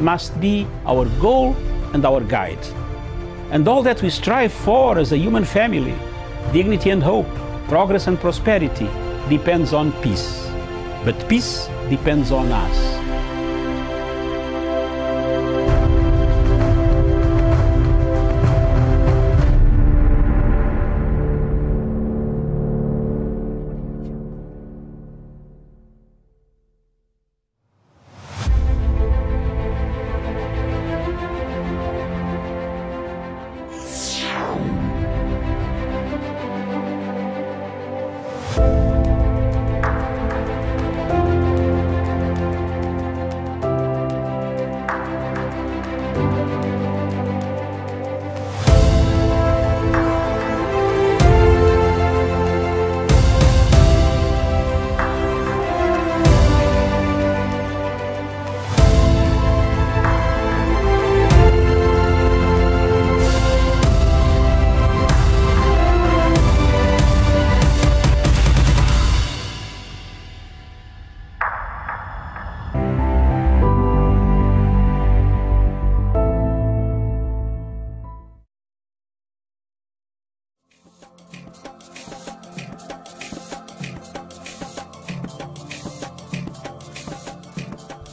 must be our goal and our guide. And all that we strive for as a human family, dignity and hope, progress and prosperity, depends on peace. But peace depends on us.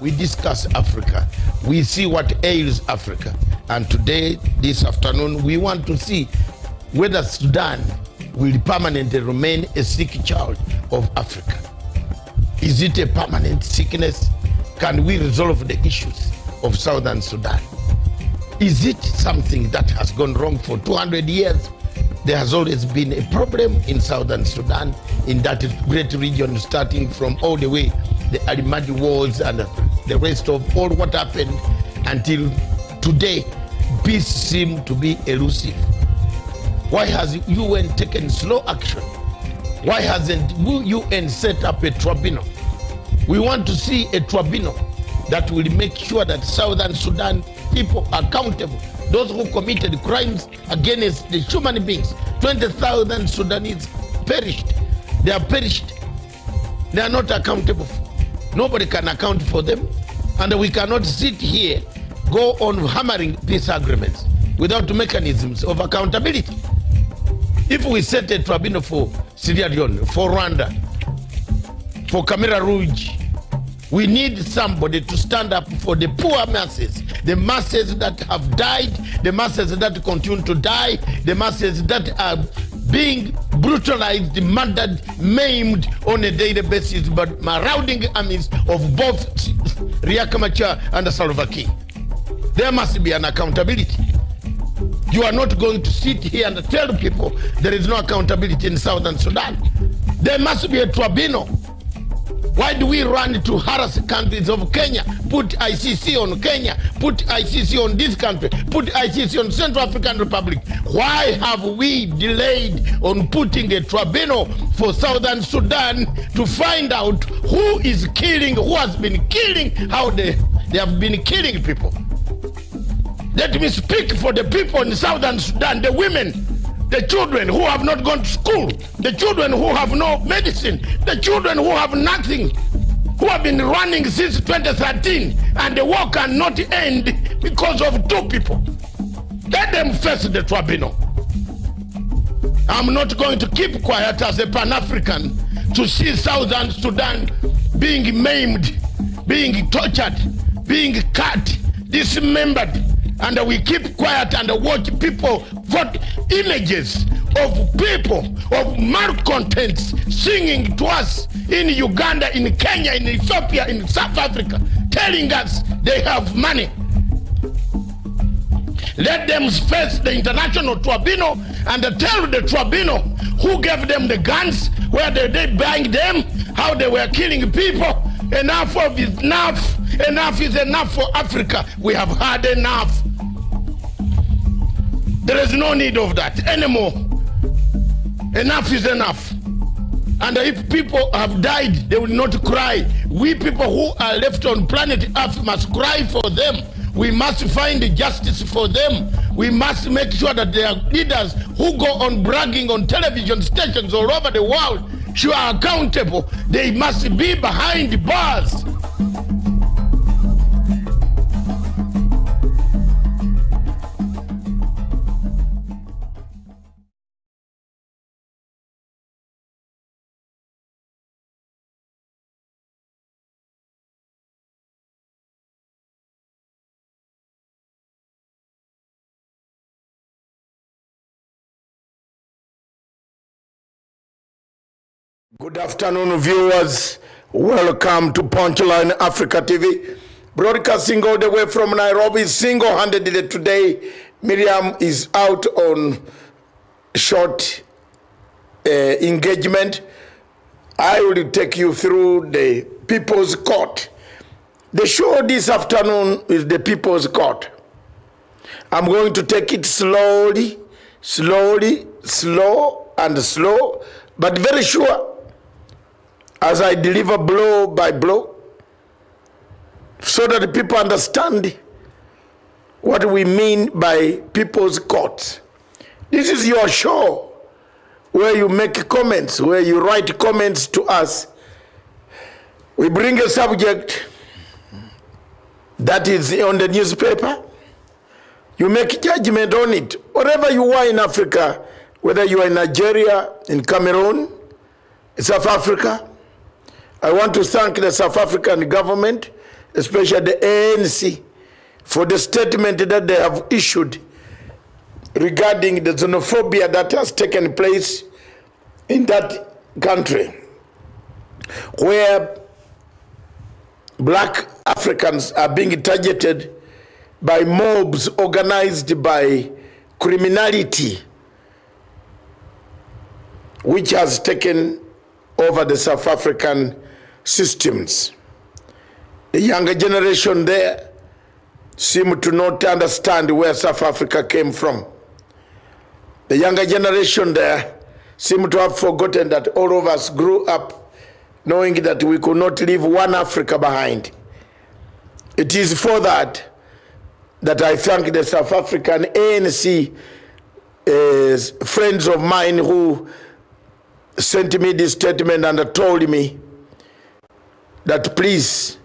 We discuss Africa. We see what ails Africa. And today, this afternoon, we want to see whether Sudan will permanently remain a sick child of Africa. Is it a permanent sickness? Can we resolve the issues of Southern Sudan? Is it something that has gone wrong for 200 years? There has always been a problem in Southern Sudan, in that great region, starting from all the way the Alimadi Wars and the rest of all what happened until today. Peace seems to be elusive. Why has UN taken slow action? Why hasn't UN set up a tribunal? We want to see a tribunal that will make sure that Southern Sudan people are accountable. Those who committed crimes against the human beings. 20,000 Sudanese perished. They are perished. They are not accountable. Nobody can account for them. And we cannot sit here, go on hammering peace agreements without mechanisms of accountability. If we set a tribunal for Sierra Leone, for Rwanda, for Camera Rouge, we need somebody to stand up for the poor masses, the masses that have died, the masses that continue to die, the masses that are being brutalized, murdered, maimed on a daily basis by marauding armies of both Riek Machar and Salva Kiir. There must be an accountability. You are not going to sit here and tell people there is no accountability in Southern Sudan. There must be a tribunal. Why do we run to harass countries of Kenya, put ICC on Kenya, put ICC on this country, put ICC on Central African Republic? Why have we delayed on putting a tribunal for Southern Sudan to find out who is killing, who has been killing, how they have been killing people? Let me speak for the people in Southern Sudan, the women, the children who have not gone to school, the children who have no medicine, the children who have nothing, who have been running since 2013, and the war cannot end because of two people. Let them face the tribunal. I'm not going to keep quiet as a Pan-African to see Southern Sudan being maimed, being tortured, being cut, dismembered, and we keep quiet and watch people vote images of people, of malcontents singing to us in Uganda, in Kenya, in Ethiopia, in South Africa, telling us they have money. Let them face the international tribunal and tell the tribunal who gave them the guns, where they buying them, how they were killing people. Enough of is enough. Enough is enough for Africa. We have had enough. There is no need of that anymore. Enough is enough. And if people have died, they will not cry. We people who are left on planet Earth must cry for them. We must find justice for them. We must make sure that there are leaders who go on bragging on television stations all over the world, who are accountable. They must be behind bars. Good afternoon, viewers. Welcome to Punchline Africa TV. Broadcasting all the way from Nairobi, single-handedly today. Miriam is out on short engagement. I will take you through the People's Court. The show this afternoon is the People's Court. I'm going to take it slowly, slow, but very sure as I deliver blow by blow, so that the people understand what we mean by People's Court. This is your show where you make comments, where you write comments to us. We bring a subject that is on the newspaper. You make judgment on it. Wherever you are in Africa, whether you are in Nigeria, in Cameroon, in South Africa, I want to thank the South African government, especially the ANC, for the statement that they have issued regarding the xenophobia that has taken place in that country, where black Africans are being targeted by mobs organized by criminality, which has taken over the South African systems. The younger generation there seem to not understand where South Africa came from. The younger generation there seem to have forgotten that all of us grew up knowing that we could not leave one Africa behind. It is for that I thank the South African ANC friends of mine who sent me this statement and told me that please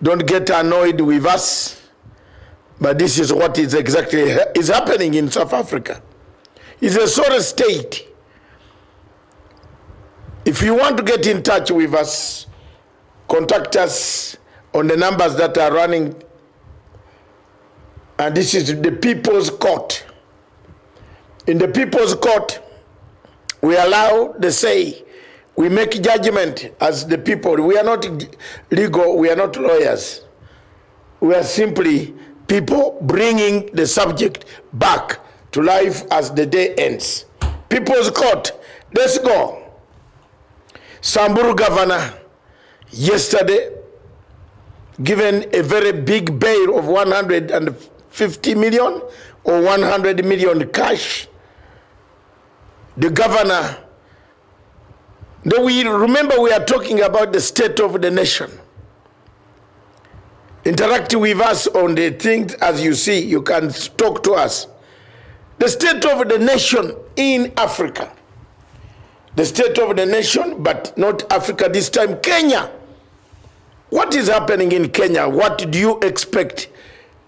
don't get annoyed with us, but this is what is exactly is happening in South Africa. It's a sorry state. If you want to get in touch with us, contact us on the numbers that are running. And this is the People's Court. In the People's Court, we allow the say. We make judgment as the people. We are not legal. We are not lawyers. We are simply people bringing the subject back to life as the day ends. People's Court. Let's go. Samburu governor yesterday given a very big bail of 150 million or 100 million cash. The governor, remember we are talking about the state of the nation. Interact with us on the things as you see. You can talk to us. The state of the nation in Africa. The state of the nation, but not Africa this time, Kenya. What is happening in Kenya? What do you expect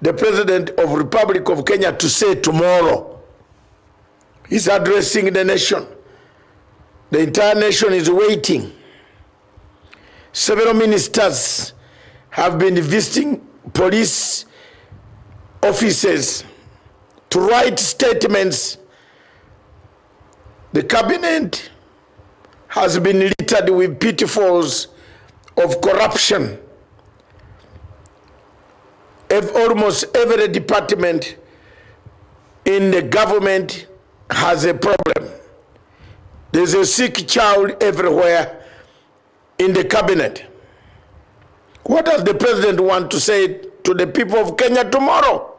the President of the Republic of Kenya to say tomorrow? He's addressing the nation. The entire nation is waiting. Several ministers have been visiting police offices to write statements. The cabinet has been littered with pitfalls of corruption. Almost every department in the government has a problem. There's a sick child everywhere in the cabinet. What does the president want to say to the people of Kenya tomorrow?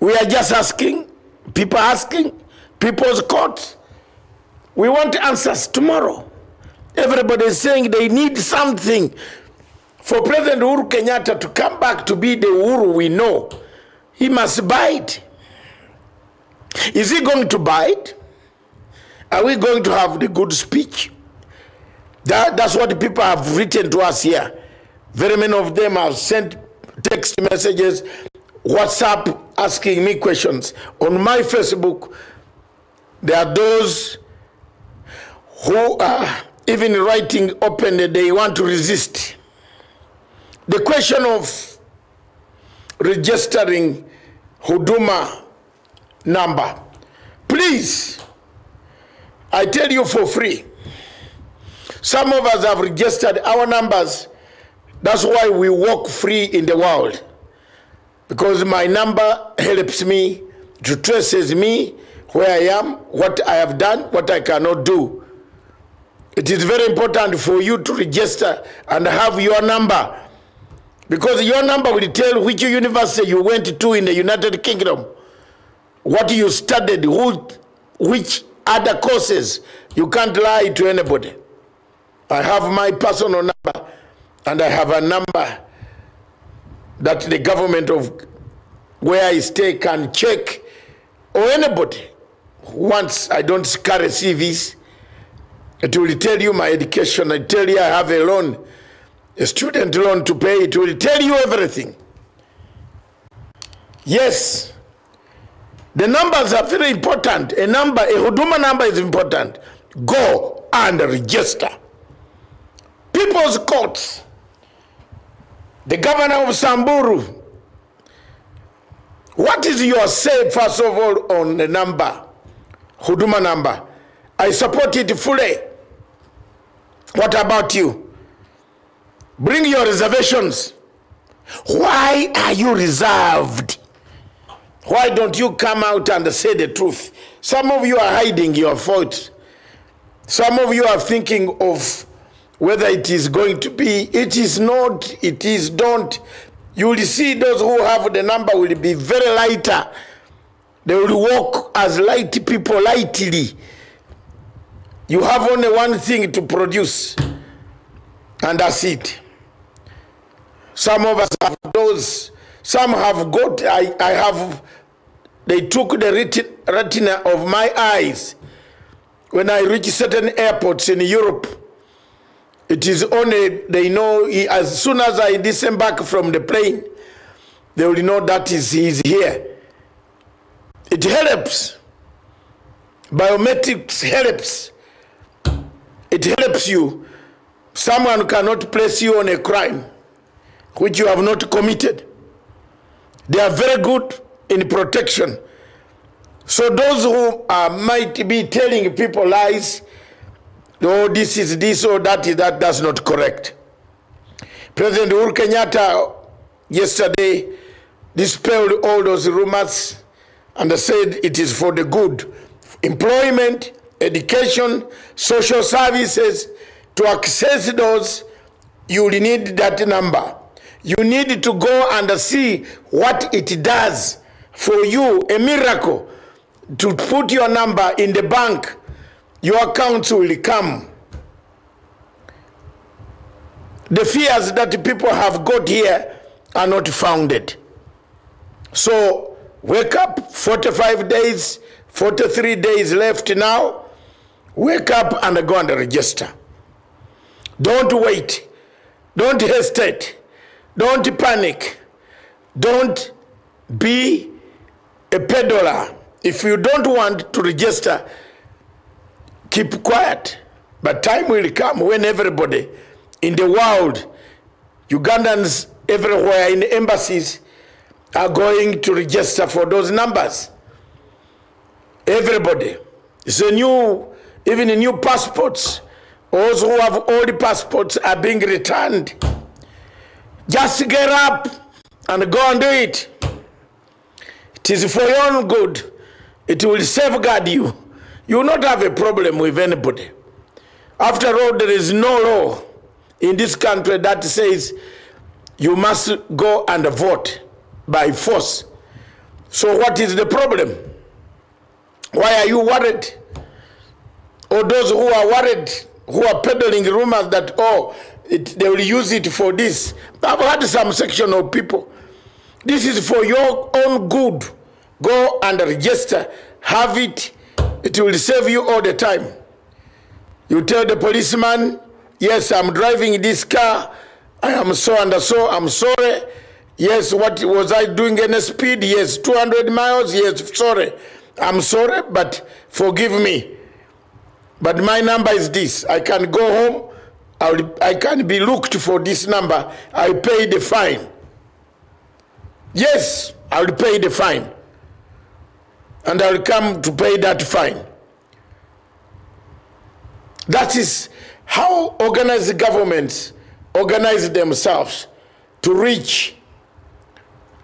We are just asking, People's Court. We want answers tomorrow. Everybody is saying they need something for President Uhuru Kenyatta to come back to be the Uhuru we know. He must bite. Is he going to bite? Are we going to have the good speech? That's what the people have written to us here. Very many of them have sent text messages, WhatsApp, asking me questions. On my Facebook, there are those who are even writing openly, they want to resist. The question of registering Huduma number. Please, I tell you for free, Some of us have registered our numbers. That's why we walk free in the world. Because my number helps me, to traces me, where I am, what I have done, what I cannot do. It is very important for you to register and have your number. Because your number will tell which university you went to in the United Kingdom, what you studied, which other courses. You can't lie to anybody. I have my personal number, and I have a number that the government of where I stay can check, or anybody. Once I don't carry CVs, it will tell you my education. I tell you I have a loan, a student loan to pay. It will tell you everything. Yes, the numbers are very important. A Huduma number is important. Go and register. People's courts. The governor of Samburu. What is your say, first of all, on the number, Huduma number? I support it fully. What about you? Bring your reservations. Why are you reserved? Why don't you come out and say the truth? Some of you are hiding your fault. Some of you are thinking of whether it is going to be. It is not. It is don't. You will see those who have the number will be very lighter. They will walk as light people lightly. You have only one thing to produce, and that's it. Some of us have those. Some have got, they took the retina of my eyes. When I reach certain airports in Europe, it is only, they know, as soon as I disembark from the plane, they will know that he's here. It helps. Biometrics helps. It helps you. Someone cannot place you on a crime which you have not committed. They are very good in protection. So those who might be telling people lies, oh, this is this or that is that, that's not correct. President Kenyatta yesterday dispelled all those rumors and said it is for the good. Employment, education, social services, to access those, you will need that number. You need to go and see what it does for you, a miracle, to put your number in the bank. Your accounts will come. The fears that people have got here are not founded. So wake up, 45 days, 43 days left now. Wake up and go and register. Don't wait. Don't hesitate. Don't panic. Don't be a peddler. If you don't want to register, keep quiet. But time will come when everybody in the world, Ugandans everywhere in the embassies, are going to register for those numbers. Everybody. It's a new, even new passports. Those who have old passports are being returned. Just get up and go and do it. It is for your own good. It will safeguard you. You will not have a problem with anybody. After all, there is no law in this country that says you must go and vote by force. So what is the problem? Why are you worried? Or those who are worried, who are peddling rumors that, oh, they will use it for this. I've had some section of people. This is for your own good. Go and register. Have it. It will save you all the time. You tell the policeman, yes, I'm driving this car. I am so and so. I'm sorry. Yes, what was I doing in a speed? Yes, 200 miles. Yes, sorry. I'm sorry, but forgive me. But my number is this. I can go home. I can be looked for this number. I pay the fine. Yes, I'll pay the fine. And I'll come to pay that fine. That is how organized governments organize themselves to reach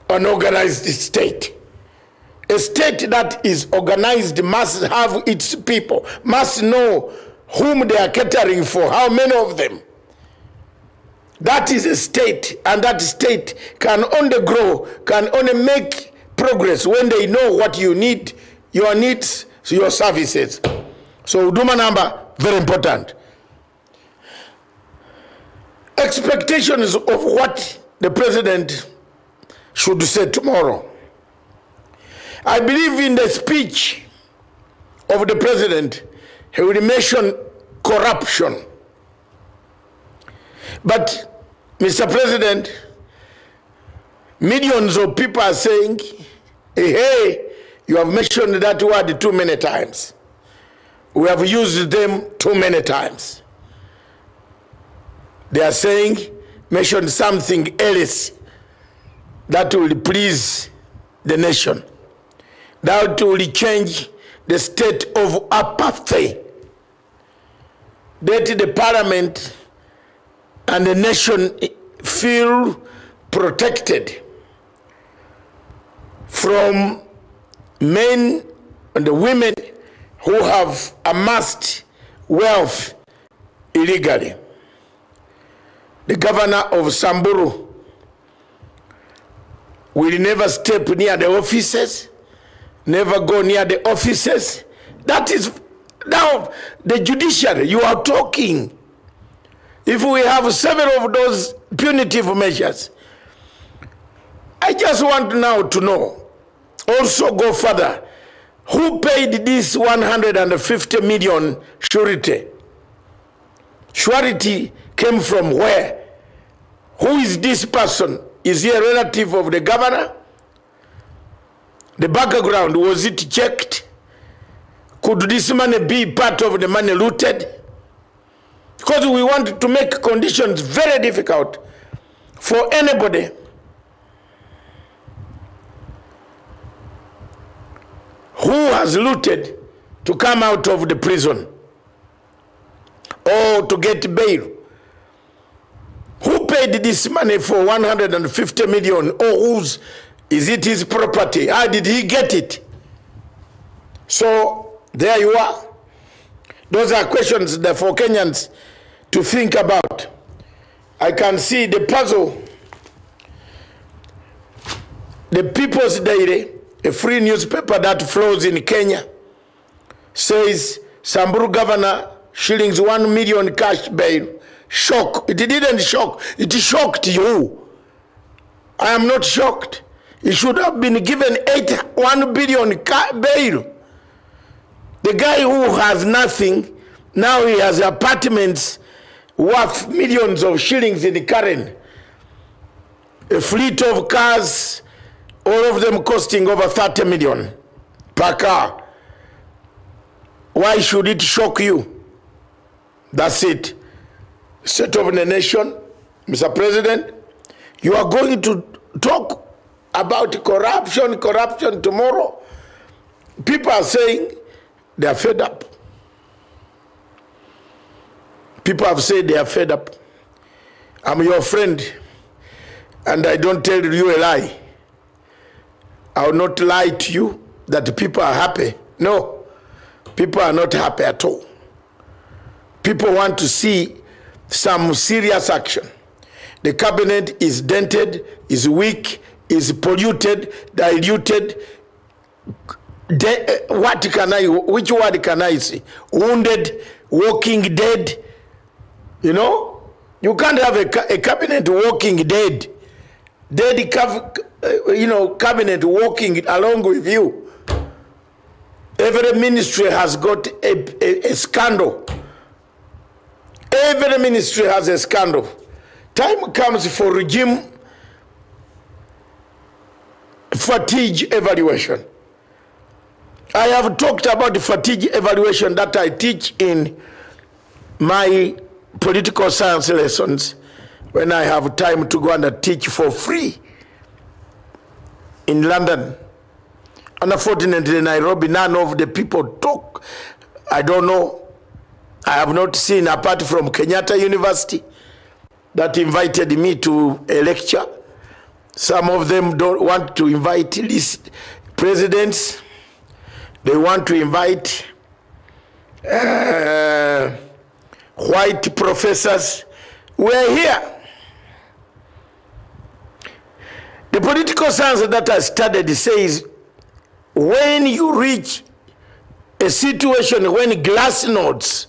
an organized state. A state that is organized must have its people, must know whom they are catering for, how many of them. That is a state, and that state can only grow, can only make progress when they know what you need, your needs, your services. So Huduma number, very important. Expectations of what the president should say tomorrow. I believe in the speech of the president, he will mention corruption. But, Mr. President, millions of people are saying, hey, you have mentioned that word too many times. We have used them too many times. They are saying, mention something else that will please the nation, that will change the state of apathy, that the parliament and the nation feel protected from men and the women who have amassed wealth illegally. The governor of Samburu will never step near the offices, never go near the offices. That is now the judiciary. You are talking. If we have several of those punitive measures, I just want now to know, also go further, who paid this 150 million surety? Surety came from where? Who is this person? Is he a relative of the governor? The background, was it checked? Could this money be part of the money looted? Because we want to make conditions very difficult for anybody who has looted to come out of the prison or to get bail. Who paid this money for 150 million, or whose is it his property? How did he get it? So there you are. Those are questions that for Kenyans to think about. I can see the puzzle. The People's Daily, a free newspaper that flows in Kenya, says Samburu governor shillings 1 million cash bail. Shock. It didn't shock. It shocked you. I am not shocked. He should have been given 1 billion bail. The guy who has nothing, now he has apartments worth millions of shillings in Karen. A fleet of cars, all of them costing over 30 million per car. Why should it shock you? That's it. State of the nation, Mr. President, you are going to talk about corruption tomorrow. People are saying they are fed up. People have said they are fed up. I'm your friend, and I don't tell you a lie. I will not lie to you that people are happy. No, people are not happy at all. People want to see some serious action. The cabinet is dented, is weak, is polluted, diluted. Which word can I say? Wounded, walking dead. You know, you can't have a cabinet walking dead. Cabinet walking along with you. Every ministry has got a scandal. Every ministry has a scandal. Time comes for regime fatigue evaluation. I have talked about the fatigue evaluation that I teach in my political science lessons when I have time to go and teach for free in London. Unfortunately, in Nairobi, none of the people talk. I don't know. I have not seen, apart from Kenyatta University, that invited me to a lecture. Some of them don't want to invite list presidents. They want to invite white professors. We're here. The political science that I studied says when you reach a situation when glass nodes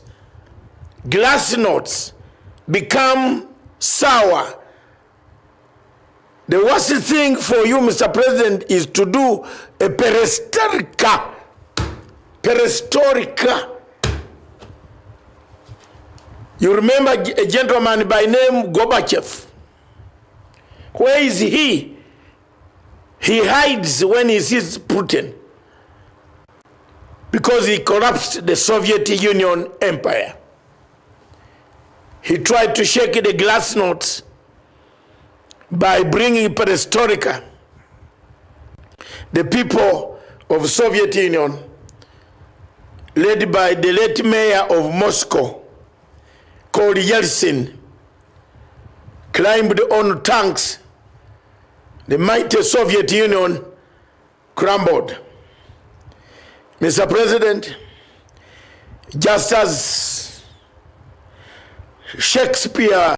become sour, the worst thing for you, Mr. President, is to do a perestroika. Perestroika. You remember a gentleman by name Gorbachev. Where is he? He hides when he sees Putin because he collapsed the Soviet Union empire. He tried to shake the glasnost by bringing perestroika. The people of Soviet Union, led by the late mayor of Moscow, called Yeltsin, climbed on tanks. The mighty Soviet Union crumbled. Mr. President, just as Shakespeare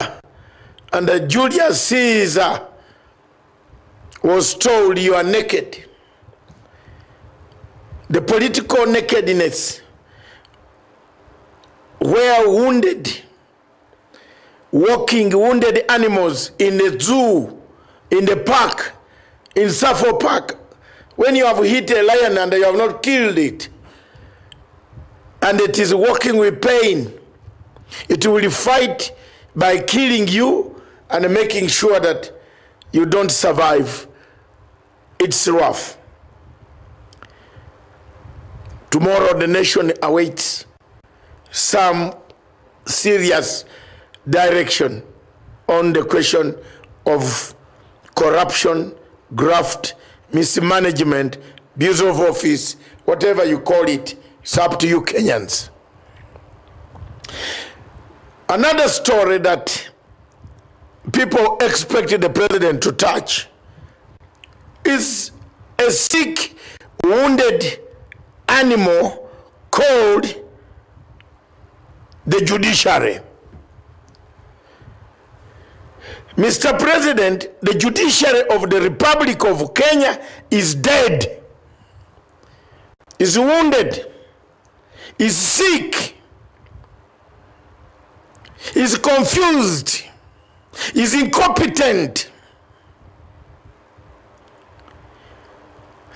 and Julius Caesar was told, you are naked, the political nakedness where wounded, walking wounded animals in the zoo, in the park, in Suffolk Park, when you have hit a lion and you have not killed it, and it is walking with pain, it will fight by killing you and making sure that you don't survive. It's rough. Tomorrow the nation awaits some serious direction on the question of corruption, graft, mismanagement, abuse of office, whatever you call it. It's up to you, Kenyans. Another story that people expect the president to touch is a sick, wounded animal called the judiciary. Mr. President, the judiciary of the Republic of Kenya is dead, is wounded, is sick, is confused, is incompetent.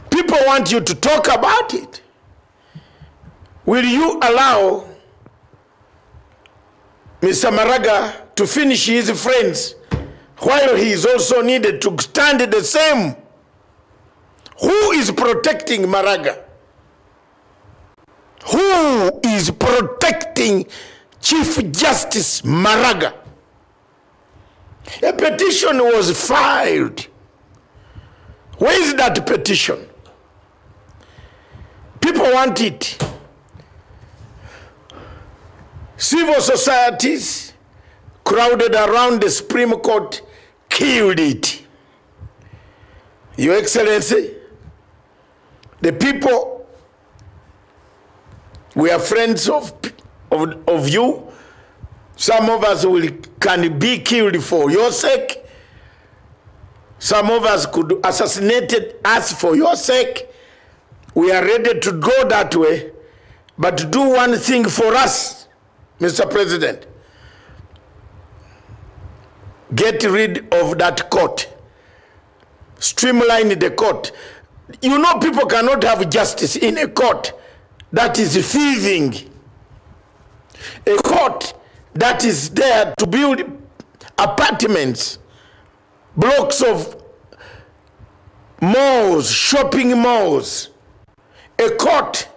People want you to talk about it. Will you allow Mr. Maraga to finish his friends while he is also needed to stand the same? Who is protecting Maraga? Who is protecting Chief Justice Maraga? A petition was filed. Where is that petition? People want it. Civil societies crowded around the Supreme Court killed it. Your Excellency, the people, we are friends of you. Some of us can be killed for your sake. Some of us could assassinate us for your sake. We are ready to go that way. But do one thing for us, Mr. President. Get rid of that court. Streamline the court. You know, people cannot have justice in a court that is thieving. A court that is there to build apartments, blocks of malls, shopping malls. A court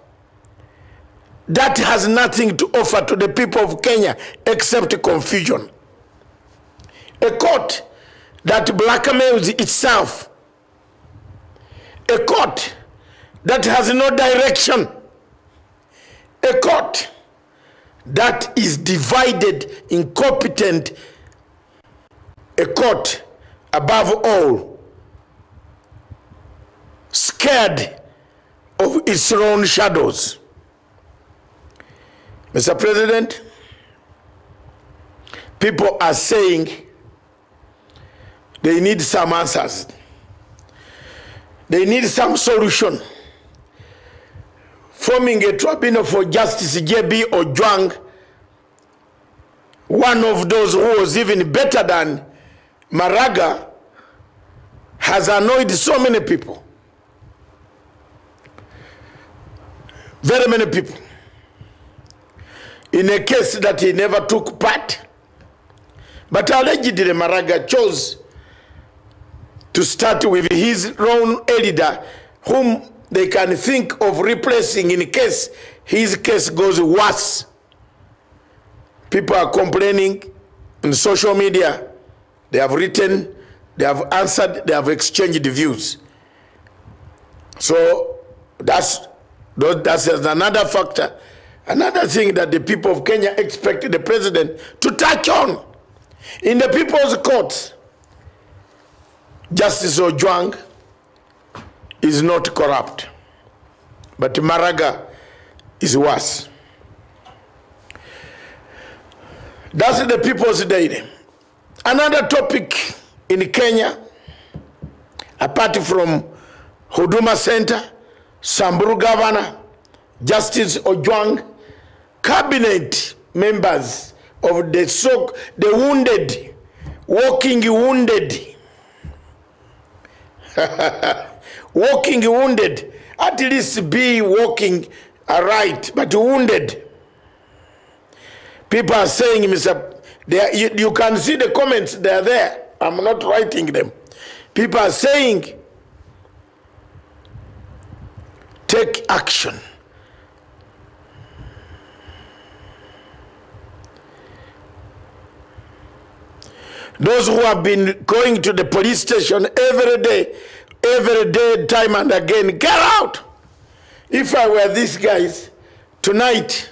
that has nothing to offer to the people of Kenya except confusion. A court that blackmails itself. A court that has no direction. A court that is divided, incompetent, a court above all, scared of its own shadows. Mr. President, people are saying they need some answers. They need some solution. Forming a tribunal for Justice J.B. Ojwang, one of those who was even better than Maraga, has annoyed so many people. Very many people. In a case that he never took part. But allegedly Maraga chose to start with his own editor, whom they can think of replacing in case his case goes worse. People are complaining in social media. They have written, they have answered, they have exchanged views. So that's another factor, another thing that the people of Kenya expect the president to touch on. In the people's courts, Justice Ojwang is not corrupt, but Maraga is worse. That's the people's daily. Another topic in Kenya, apart from Huduma Center, Samburu Governor, Justice Ojwang, cabinet members of the wounded, walking wounded, walking wounded, at least be walking right, but wounded. People are saying, you can see the comments, they are there. I'm not writing them. People are saying, take action. Those who have been going to the police station every day, time and again, get out. If I were these guys, tonight,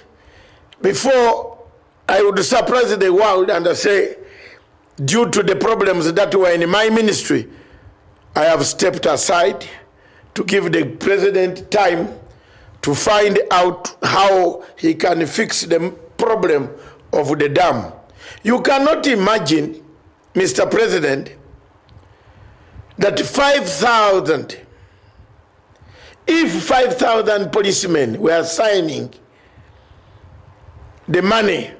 before I would surprise the world and say, due to the problems that were in my ministry, I have stepped aside to give the president time to find out how he can fix the problem of the dam. You cannot imagine, Mr. President, that 5,000, if 5,000 policemen were signing the money,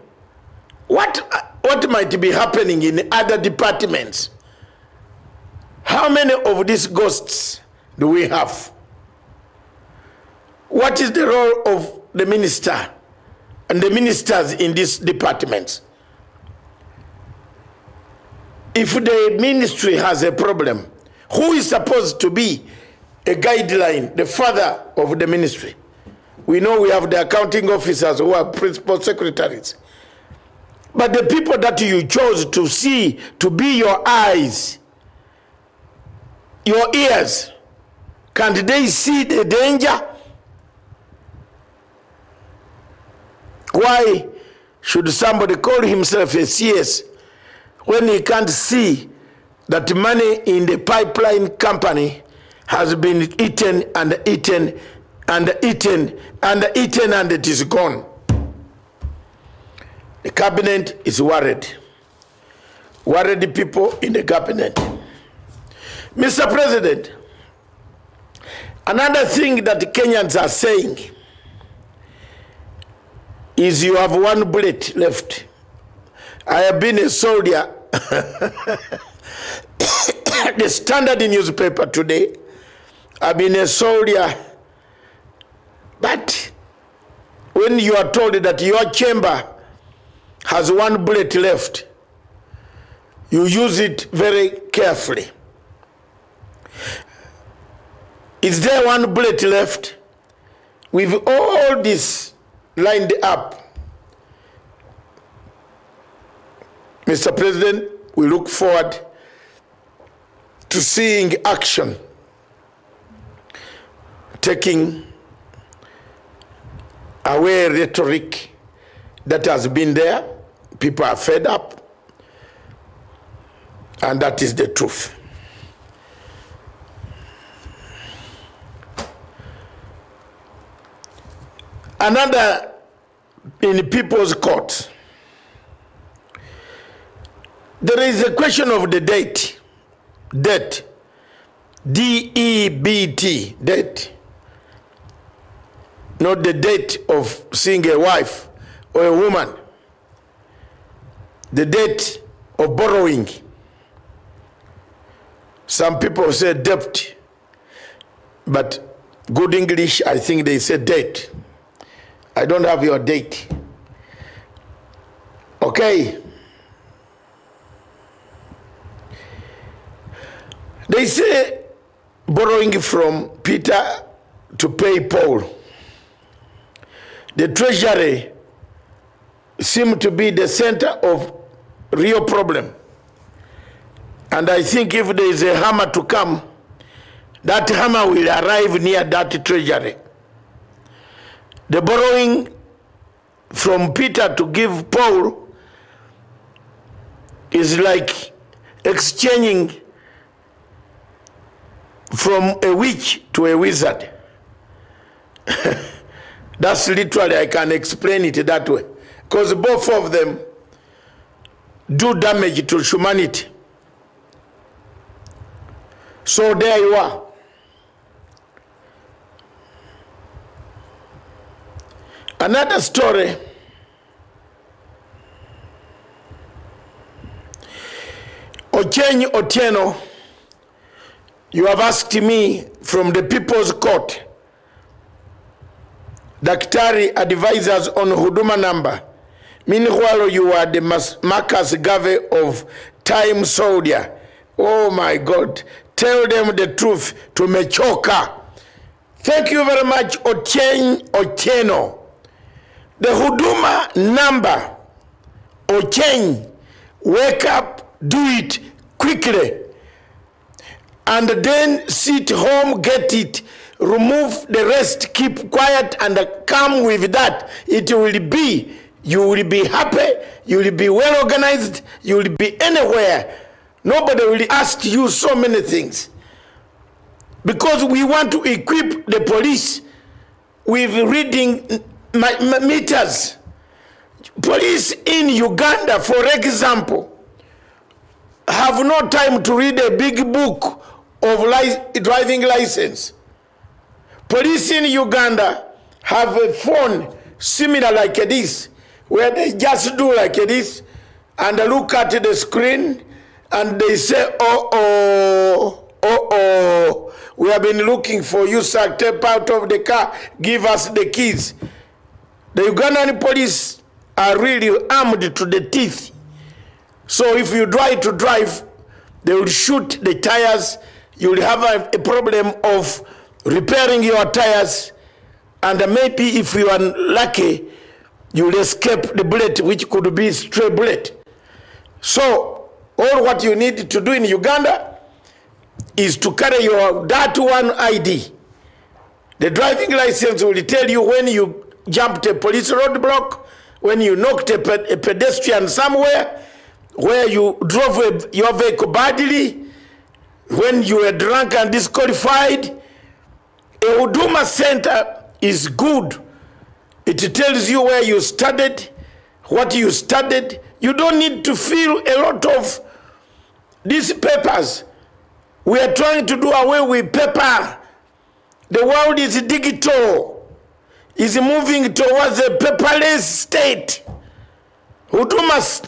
what might be happening in other departments? How many of these ghosts do we have? What is the role of the minister and the ministers in these departments? If the ministry has a problem, who is supposed to be a guideline, the father of the ministry? We know we have the accounting officers who are principal secretaries. But the people that you chose to see, to be your eyes, your ears, can't they see the danger? Why should somebody call himself a CS when he can't see that money in the pipeline company has been eaten and eaten and eaten and eaten and it is gone? The cabinet is worried. Worried people in the cabinet. Mr. President, another thing that the Kenyans are saying is you have one bullet left. I have been a soldier. The Standard newspaper today, I've been a soldier. But when you are told that your chamber has one bullet left, you use it very carefully. Is there one bullet left? With all this lined up, Mr. President, we look forward to seeing action taking away rhetoric that has been there. People are fed up. And that is the truth. Another in people's court. There is a question of the date. Debt. D-E-B-T. Debt. Not the date of seeing a wife or a woman. The date of borrowing. Some people say debt, but good English, I think they say date. I don't have your date. Okay. They say borrowing from Peter to pay Paul. The treasury seemed to be the center of real problem. And I think if there is a hammer to come, that hammer will arrive near that treasury. The borrowing from Peter to give Paul is like exchanging from a witch to a wizard. That's literally, I can explain it that way. Because both of them do damage to humanity. So there you are. Another story. Ochenyi Otieno, you have asked me from the People's Court. Daktari advisors on Huduma number. Meanwhile, you are the Marcus Garvey of Time Saudi. Oh my God. Tell them the truth to Mechoka. Thank you very much, Ochenyi Otieno. The Huduma number, Ochenyi, wake up, do it quickly. And then sit home, get it, remove the rest, keep quiet, and come with that. It will be, you will be happy, you will be well organized, you will be anywhere. Nobody will ask you so many things. Because we want to equip the police with reading meters. Police in Uganda, for example, have no time to read a big book of driving license. Police in Uganda have a phone similar like this, where they just do like this, and they look at the screen, and they say, oh, we have been looking for you, sir. Step out of the car, give us the keys. The Ugandan police are really armed to the teeth. So if you try to drive, they will shoot the tires. You will have a problem of repairing your tires. And maybe if you are lucky, you will escape the bullet, which could be stray bullet. So all what you need to do in Uganda is to carry your that one ID. The driving license will tell you when you jumped a police roadblock, when you knocked a pedestrian somewhere, where you drove your vehicle badly, when you were drunk and disqualified. A Huduma center is good. It tells you where you studied, what you studied. You don't need to fill a lot of these papers. We are trying to do away with paper. The world is digital. Is moving towards a paperless state. Huduma's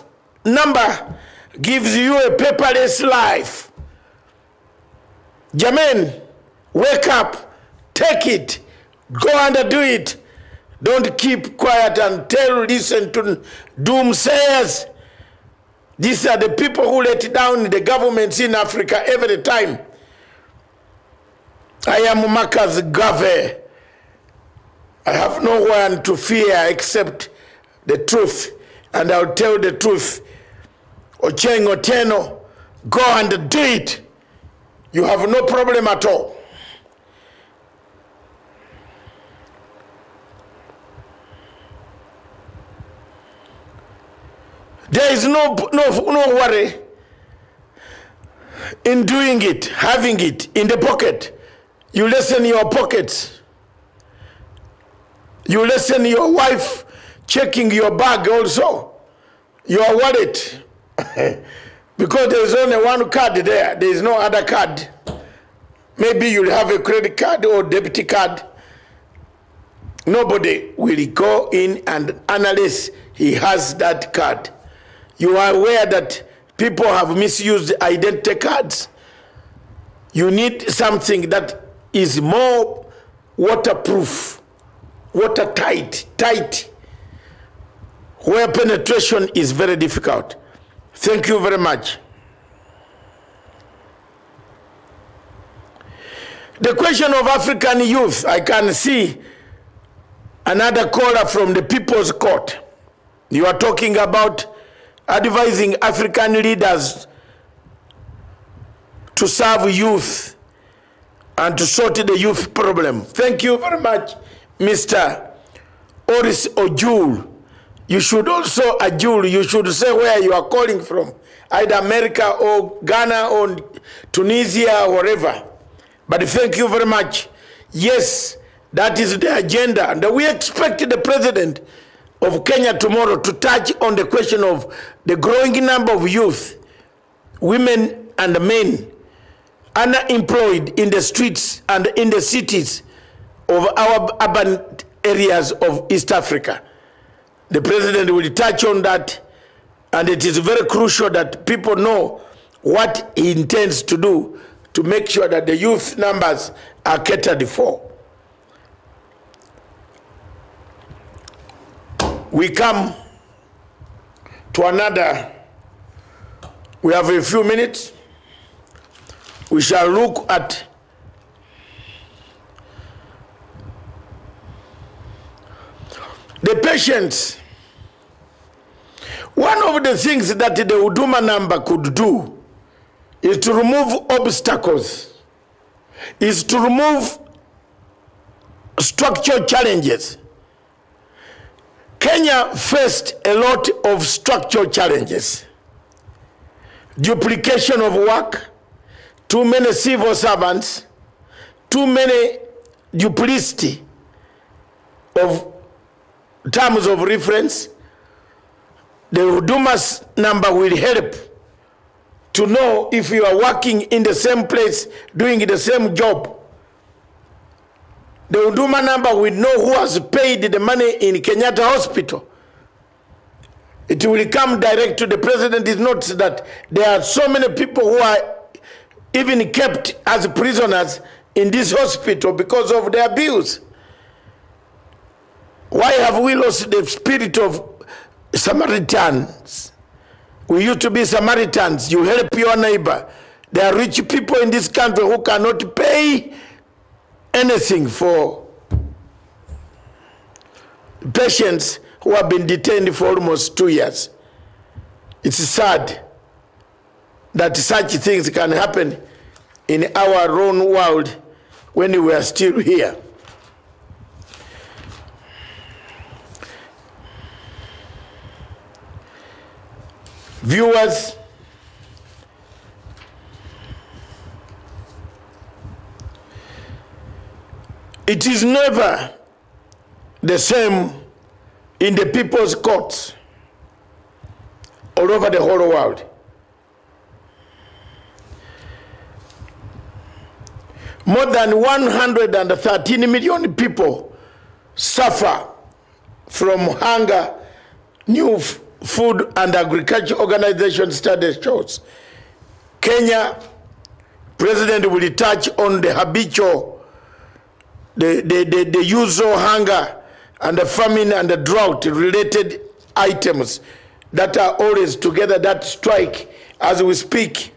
number gives you a paperless life. Jamen, wake up, take it, go and do it. Don't keep quiet and listen to doomsayers. These are the people who let down the governments in Africa every time. I am Marcus Garvey. I have no one to fear except the truth, and I'll tell the truth. Ochenyi Otieno, go and do it. You have no problem at all. There is no worry in doing it, having it in the pocket. You lessen your pockets. You lessen your wife checking your bag also, your wallet. Because there is only one card there. There is no other card. Maybe you'll have a credit card or debit card. Nobody will go in and unless he has that card. You are aware that people have misused identity cards. You need something that is more waterproof, tight, where penetration is very difficult. Thank you very much. The question of African youth, I can see another caller from the People's Court. You are talking about advising African leaders to serve youth and to sort the youth problem. Thank you very much, Mr. Oris Ojul. You should also, Ajul, you should say where you are calling from, either America or Ghana or Tunisia or wherever. But thank you very much. Yes, that is the agenda. And we expect the president of Kenya tomorrow to touch on the question of the growing number of youth, women and men, unemployed in the streets and in the cities of our urban areas of East Africa. The president will touch on that, and it is very crucial that people know what he intends to do to make sure that the youth numbers are catered for. We come to another, we have a few minutes. We shall look at the patients. One of the things that the Huduma number could do is to remove obstacles, is to remove structural challenges. Kenya faced a lot of structural challenges. Duplication of work, too many civil servants, too many duplicity of terms of reference. The Huduma's number will help to know if you are working in the same place, doing the same job. The Huduma number will know who has paid the money in Kenyatta Hospital. It will come direct to the president. It notes that there are so many people who are even kept as prisoners in this hospital because of their bills. Why have we lost the spirit of Samaritans? We used to be Samaritans. You help your neighbor. There are rich people in this country who cannot pay anything for patients who have been detained for almost 2 years. It's sad that such things can happen in our own world when we are still here. Viewers, it is never the same in the people's courts all over the whole world. More than 113 million people suffer from hunger. New Food and Agriculture Organization study shows. Kenya, president will touch on the habitual, the usual hunger and the famine and the drought related items that are always together, that strike as we speak.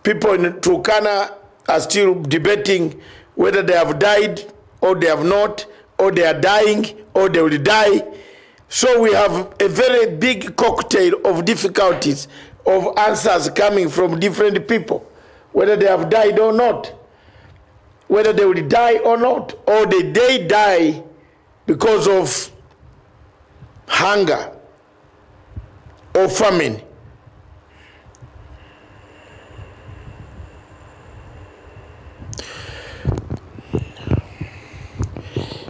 People in Turkana are still debating whether they have died or they have not, or they are dying or they will die. So we have a very big cocktail of difficulties, of answers coming from different people, whether they have died or not, whether they will die or not, or they die because of hunger or famine.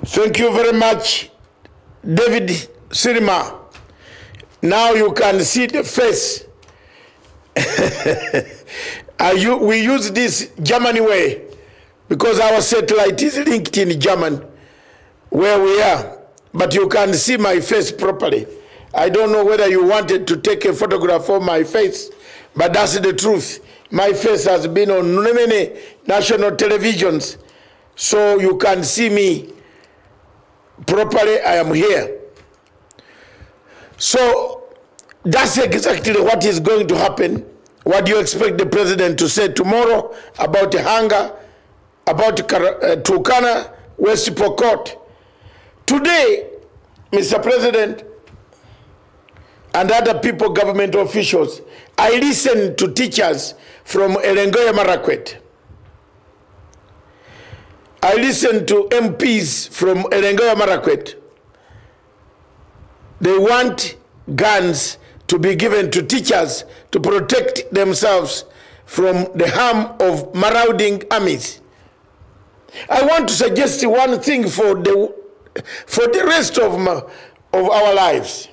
Thank you very much, David Sirima. Now you can see the face. We use this Germany way because our satellite is linked in German, where we are. But you can see my face properly. I don't know whether you wanted to take a photograph of my face, but that's the truth. My face has been on many national televisions, so you can see me properly. I am here. So that's exactly what is going to happen. What do you expect the president to say tomorrow about hunger, about Turkana, West Pokot? Today, Mr. President and other people, government officials, I listened to teachers from Elengoya Marakwet. I listened to MPs from Elengoya Marakwet. They want guns to be given to teachers to protect themselves from the harm of marauding armies. I want to suggest one thing for the rest of our lives.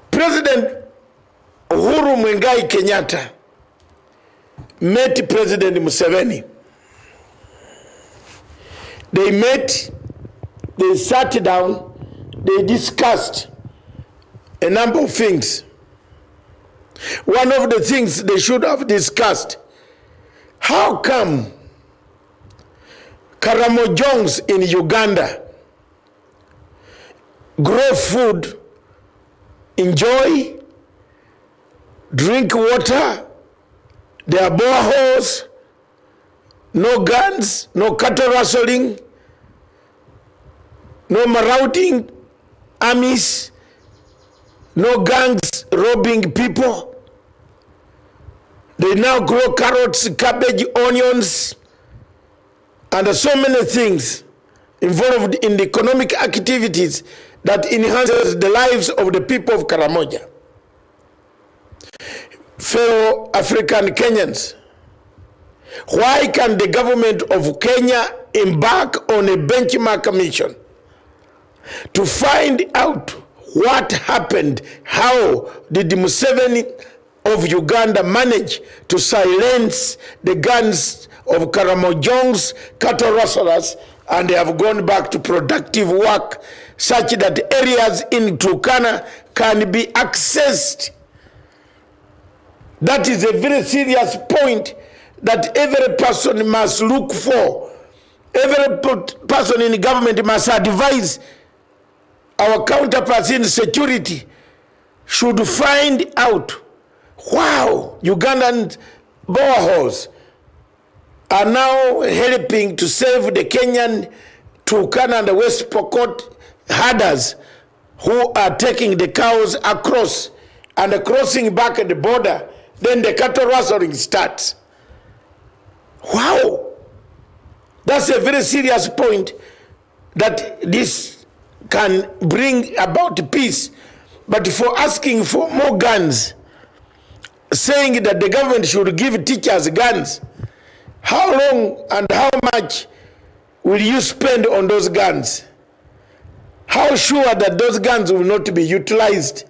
President Uhuru Kenyatta met President Museveni. They met, they sat down, they discussed a number of things. One of the things they should have discussed, how come Karamojongs in Uganda grow food, enjoy, drink water, there are boreholes, no guns, no cattle rustling, no marauding armies, no gangs robbing people. They now grow carrots, cabbage, onions, and so many things involved in the economic activities that enhances the lives of the people of Karamoja. Fellow African Kenyans, why can the government of Kenya embark on a benchmark mission to find out what happened? How did Museveni of Uganda manage to silence the guns of Karamojongs, cattle rustlers, and they have gone back to productive work such that areas in Turkana can be accessed? That is a very serious point that every person must look for. Every person in government must advise our counterparts in security should find out, wow, Ugandan boreholes are now helping to save the Kenyan, Turkana and the West Pokot herders who are taking the cows across and crossing back at the border. Then the cattle rustling starts. Wow! That's a very serious point that this can bring about peace. But for asking for more guns, saying that the government should give teachers guns, how long and how much will you spend on those guns? How sure that those guns will not be utilized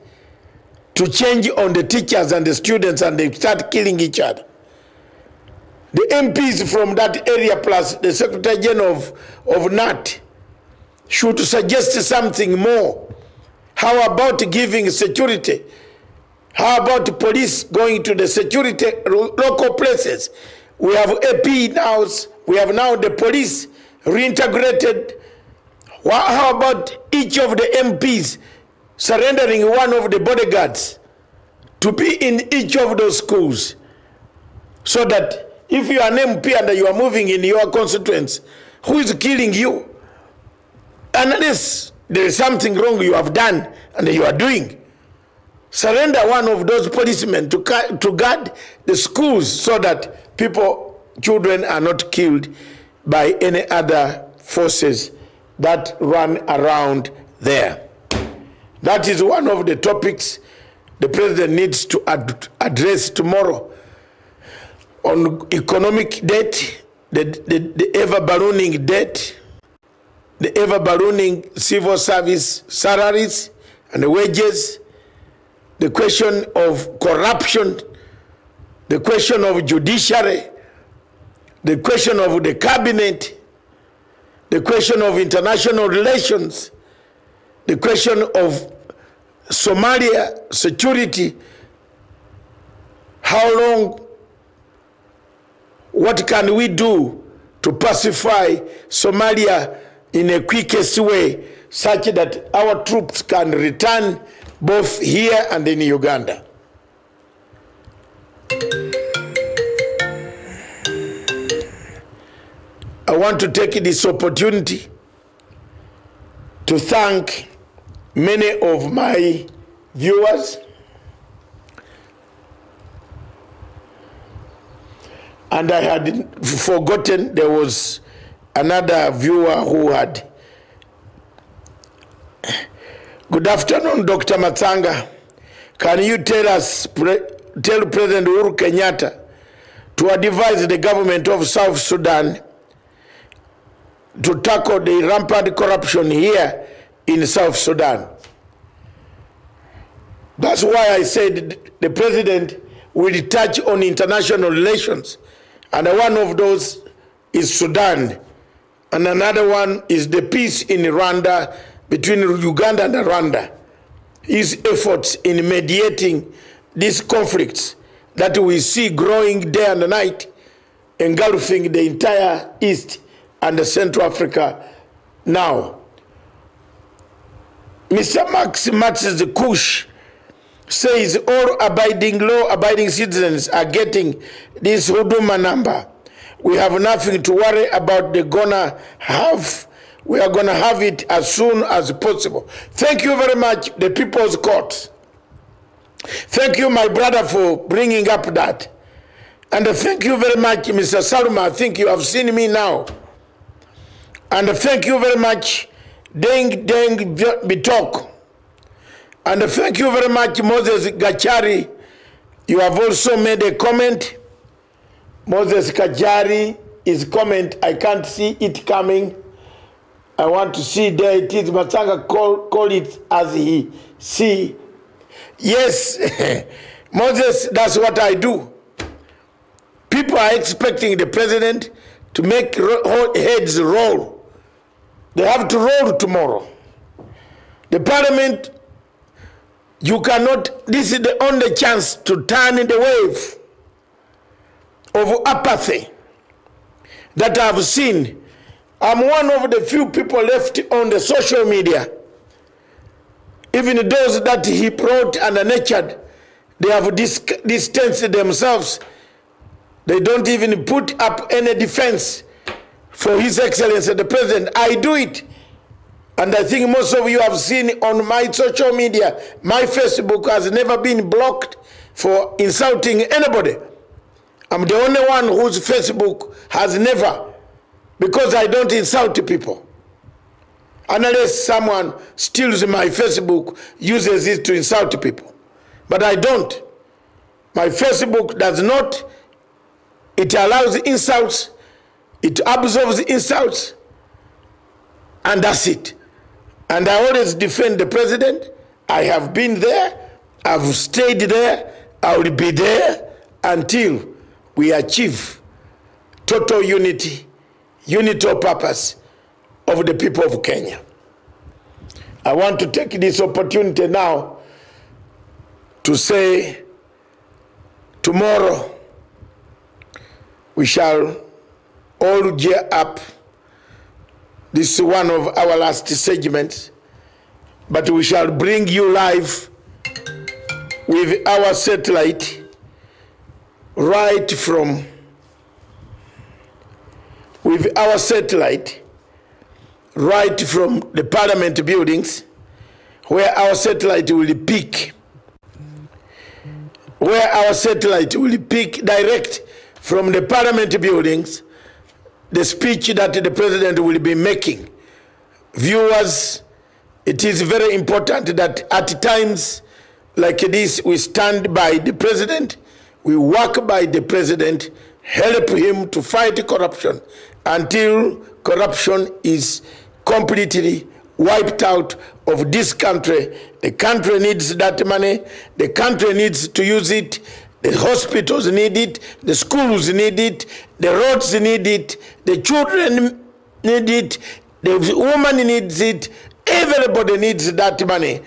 to change on the teachers and the students and they start killing each other? The MPs from that area plus the Secretary General of NAT should suggest something more. How about giving security? How about police going to the security local places? We have AP now, we have now the police reintegrated. How about each of the MPs surrendering one of the bodyguards to be in each of those schools, so that if you are an MP and you are moving in your constituents, who is killing you? Unless there is something wrong you have done and you are doing, surrender one of those policemen to guard the schools so that children are not killed by any other forces that run around there. That is one of the topics the president needs to address tomorrow on economic debt, the ever-ballooning debt, the ever-ballooning civil service salaries and the wages, the question of corruption, the question of judiciary, the question of the cabinet, the question of international relations, the question of Somalia security. How long, what can we do to pacify Somalia in a quickest way such that our troops can return both here and in Uganda? I want to take this opportunity to thank many of my viewers and I had forgotten there was another viewer who had. Good afternoon, Dr. Matsanga. Can you tell President Uhuru Kenyatta to advise the government of South Sudan to tackle the rampant corruption here in South Sudan? That's why I said the president will touch on international relations, and one of those is Sudan, and another one is the peace in Rwanda, between Uganda and Rwanda. His efforts in mediating these conflicts that we see growing day and night, engulfing the entire East and Central Africa now. Mr. Max Kush says all law-abiding citizens are getting this Huduma number. We have nothing to worry about. We are gonna have it as soon as possible. Thank you very much, the People's Court. Thank you, my brother, for bringing up that. And thank you very much, Mr. Salma. I think you have seen me now. And thank you very much, Deng Bitok. And thank you very much, Moses Gachari. You have also made a comment. Moses Gachari, his comment, I can't see it coming. I want to see there it is. Matsanga call it as he see. Yes, Moses, that's what I do. People are expecting the president to make heads roll. They have to roll tomorrow. The parliament, you cannot, this is the only chance to turn the wave of apathy that I've seen. I'm one of the few people left on the social media. Even those that he brought and nurtured, they have distanced themselves. They don't even put up any defense for His Excellency the President. I do it. And I think most of you have seen on my social media, my Facebook has never been blocked for insulting anybody. I'm the only one whose Facebook has never, because I don't insult people. Unless someone steals my Facebook, uses it to insult people. But I don't. My Facebook does not. It allows insults. It absorbs insults. And that's it. And I always defend the president. I have been there. I've stayed there. I will be there until we achieve total unity of purpose of the people of Kenya. I want to take this opportunity now to say tomorrow we shall all gear up. This is one of our last segments, but we shall bring you live with our satellite right from the parliament buildings, where our satellite will pick direct from the parliament buildings the speech that the president will be making. Viewers It is very important that at times like this, we stand by the president, we work by the president, help him to fight corruption until corruption is completely wiped out of this country. The country needs that money. The country needs to use it. The hospitals need it. The schools need it. The roads need it. The children need it. The woman needs it. Everybody needs that money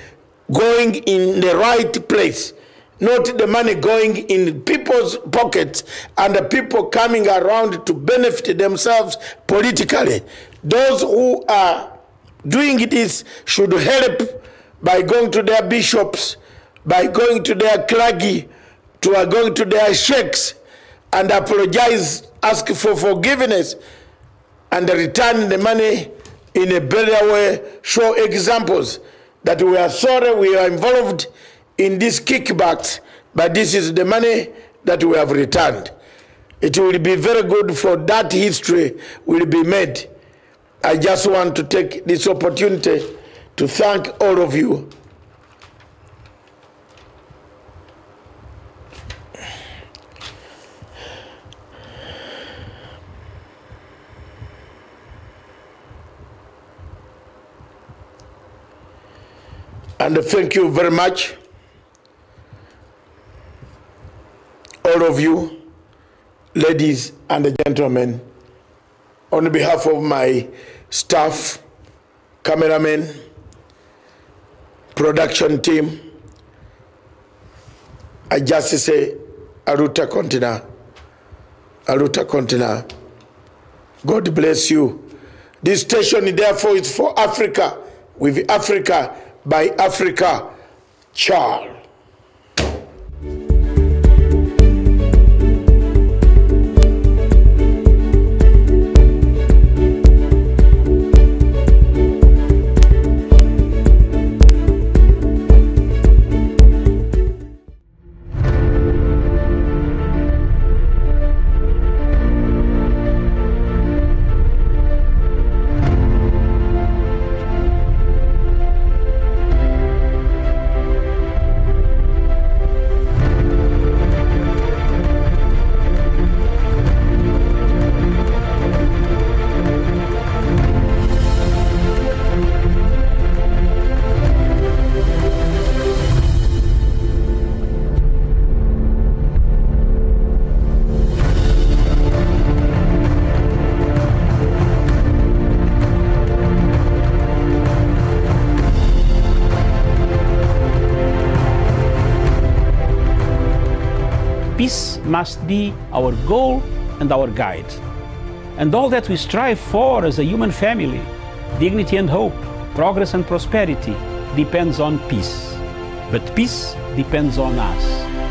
going in the right place, not the money going in people's pockets and the people coming around to benefit themselves politically. Those who are doing this should help by going to their bishops, by going to their clergy, going to their sheikhs and apologize, ask for forgiveness, and return the money in a better way, show examples that we are sorry we are involved in these kickbacks, but this is the money that we have returned. It will be very good for that history will be made. I just want to take this opportunity to thank all of you. And thank you very much, all of you, ladies and gentlemen, on behalf of my staff, cameramen, production team, I just say, Aruta Kontina, Aruta Kontina. God bless you. This station, therefore, is for Africa, with Africa, by Africa, Charles. Peace must be our goal and our guide. And all that we strive for as a human family, dignity and hope, progress and prosperity, depends on peace. But peace depends on us.